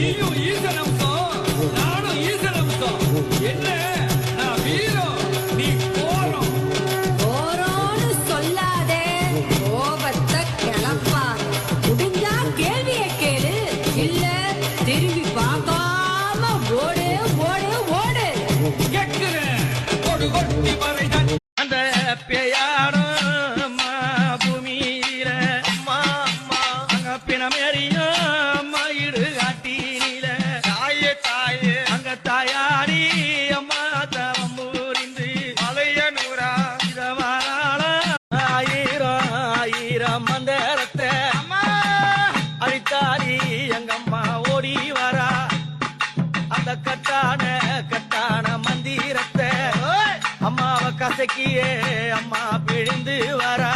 நீயும் ஈசனம்சம், நானும் ஈசனம்சம். என்ன நான் வீரம், நீ கோரம். கோரம்னு சொல்லாதே, கோபத்தை கிளப்பாத. முடிஞ்சா கேள்வியை கேளு, இல்ல திரும்பி பார்க்காம ஓடு ஓடு ஓடு. கேட்கிறேன் கொடு கொட்டி மறைதான் அந்த பேயாடும் பூமியில அம்மா அம்மா அங்க பிணமேறியும் மயிறு காட்டினில தாயே தாயே அங்க தாயாடி அம்மா தவம் புரிந்து மலையனூரா இதவாராள ஆயிரம் ஆயிரம் மந்தரத்தை அம்மா அழித்தாரி எங்க அம்மா ஓடி வரா அந்த கட்டான கட்டான மந்திரத்தை அம்மாவை கசக்கியே அம்மா பிழிந்து வரா